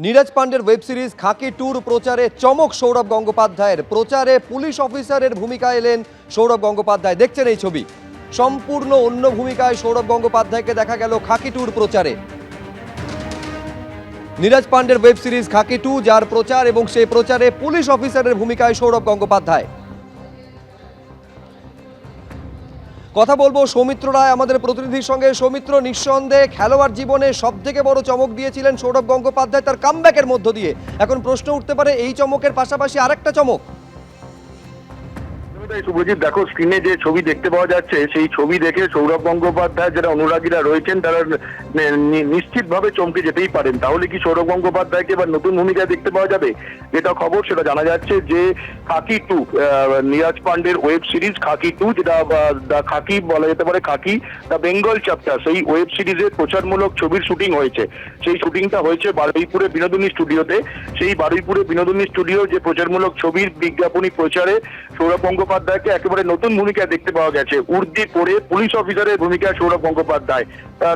Neeraj পান্ডের web series খাকি টুর প্রচারে চমক সৌরভ গঙ্গোপাধ্যায়ের। প্রচারে পুলিশ অফিসারের ভূমিকায় এলেন সৌরভ গঙ্গোপাধ্যায়। দেখছেন এই ছবি, সম্পূর্ণ অন্য ভূমিকায় সৌরভ গঙ্গোপাধ্যায়কে দেখা গেল খাকি টুর প্রচারে। নীরজ পান্ডের ওয়েব সিরিজ খাকি টু, যার প্রচার এবং সেই প্রচারে পুলিশ অফিসারের ভূমিকায় সৌরভ গঙ্গোপাধ্যায়। কথা বলবো সৌমিত্র রায় আমাদের প্রতিনিধির সঙ্গে। সৌমিত্র, নিঃসন্দেহে খেলোয়াড় জীবনে সব থেকে বড় চমক দিয়েছিলেন সৌরভ গঙ্গোপাধ্যায় তার কামব্যাকের মধ্য দিয়ে। এখন প্রশ্ন উঠতে পারে, এই চমকের পাশাপাশি আরেকটা চমক। শুভজিৎ, দেখো স্ক্রিনে যে ছবি দেখতে পাওয়া যাচ্ছে, সেই ছবি দেখে সৌরভ গঙ্গোপাধ্যায় যারা অনুরাগীরা রয়েছেন তারা নিশ্চিতভাবে চমকে যেতেই পারেন। তাহলে কি সৌরভ গঙ্গোপাধ্যায়কে এবার নতুন ভূমিকায় দেখতে পাওয়া যাবে? যেটা খবর সেটা জানা যাচ্ছে যে খাকি টু, নীরজ পান্ডের ওয়েব সিরিজ খাকি টু, যেটা দ্য খাকি বলা যেতে পারে, খাকি দ্য বেঙ্গল চ্যাপ্টার, সেই ওয়েব সিরিজের প্রচারমূলক ছবির শুটিং হয়েছে। সেই শুটিংটা হয়েছে বারুইপুরে বিনোদিনী স্টুডিওতে। সেই বারুইপুরে বিনোদিনী স্টুডিও যে প্রচারমূলক ছবির বিজ্ঞাপনী প্রচারে সৌরভ গঙ্গোপাধ্যায়কে একেবারে নতুন ভূমিকায় দেখতে পাওয়া গেছে। উর্দি পরে পুলিশ অফিসারের ভূমিকায় সৌরভ গঙ্গোপাধ্যায়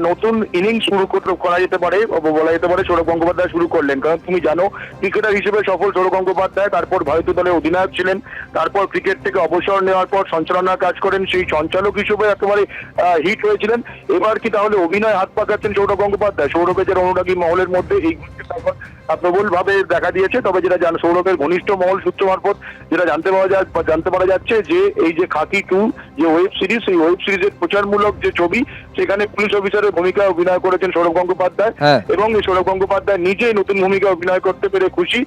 নতুন ইনিংস শুরু করা যেতে পারে, বলা যেতে পারে সৌরভ গঙ্গোপাধ্যায় শুরু করলেন। কারণ তুমি জানো, ক্রিকেটার হিসেবে সফল সৌরভ গঙ্গোপাধ্যায়, তারপর ভারতীয় দলের অধিনায়ক ছিলেন, তারপর ক্রিকেট থেকে অবসর নেওয়ার পর সঞ্চালনার কাজ করেন, সেই সঞ্চালক হিসেবে একেবারে হিট হয়েছিলেন। এবার কি তাহলে অভিনয় হাত পাকাচ্ছেন সৌরভ গঙ্গোপাধ্যায়? সৌরভের যে অনুরাগী মহলের মধ্যে এই প্রবল ভাবে দেখা দিয়েছে। তবে যেটা সৌরভের ঘনিষ্ঠ মহল সূত্র মারফত যেটা জানতে পারা যাচ্ছে যে এই যে খাকি টু যে ওয়েব সিরিজ, সেই ওয়েব সিরিজের প্রচারমূলক যে ছবি, সেখানে পুলিশ অফিসারের ভূমিকা অভিনয় করেছেন সৌরভ গঙ্গোপাধ্যায়। এবং এই সৌরভ গঙ্গোপাধ্যায় নিজেই নতুন ভূমিকা অভিনয় করতে পেরে খুশি।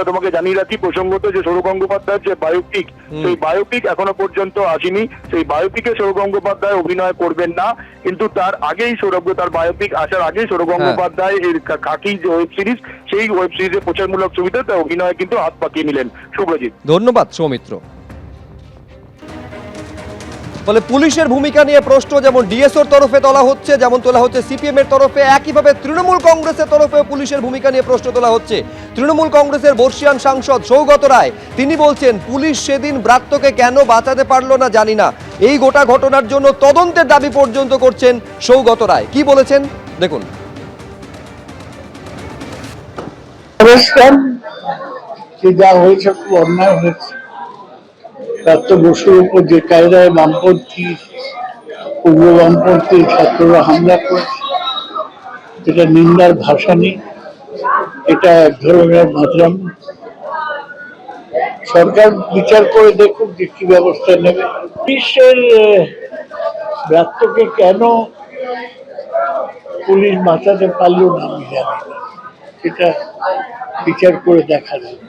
তোমাকে জানিয়ে রাখি প্রসঙ্গত যে সৌরভ গঙ্গোপাধ্যায়ের যে বায়োপিক, সেই বায়োপিক এখনো পর্যন্ত আসেনি। সেই বায়োপিকে সৌরভ গঙ্গোপাধ্যায় অভিনয় করবেন না, কিন্তু তার আগেই তার বায়োপিক আসার আগেই সৌরভ গঙ্গোপাধ্যায় এর খাকি যে ওয়েব সিরিজ, সেই ওয়েব সিরিজের প্রচারমূলক ছবিতে তার অভিনয় কিন্তু হাত পাকিয়ে নিলেন। শুভজিৎ, ধন্যবাদ সৌমিত্র। ফলে পুলিশের ভূমিকা নিয়ে প্রশ্ন যেমন ডিএসওর তরফে তোলা হচ্ছে, যেমন তোলা হচ্ছে সিপিএম এর তরফে, একইভাবে তৃণমূল কংগ্রেসের তরফে পুলিশের ভূমিকা নিয়ে প্রশ্ন তোলা হচ্ছে। তৃণমূল কংগ্রেসের বর্ষিয়ান সাংসদ সৌগত রায় তিনি বলছেন, পুলিশ সেদিন ব্রাত্যকে কেন বাঁচাতে পারলো না জানি না। এই গোটা ঘটনার জন্য তদন্তের দাবি পর্যন্ত করছেন সৌগত রায়। কি বলেছেন দেখুন। যা হয়েছে খুব অন্যায় হয়েছে। প্রাপ্ত বসুর উপর যে কায়দায় বামপন্থী, পূর্ব বামপন্থী ছাত্ররা হামলা করেছে, এটা নিন্দার ভাষা নেই। এটা এক ধরনের মাতরাম। সরকার বিচার করে দেখুক যে কি ব্যবস্থা নেবে। পুলিশের ব্রাত্যকে কেন পুলিশ বাঁচাতে পারল না আমি জানি না, এটা বিচার করে দেখা যাবে।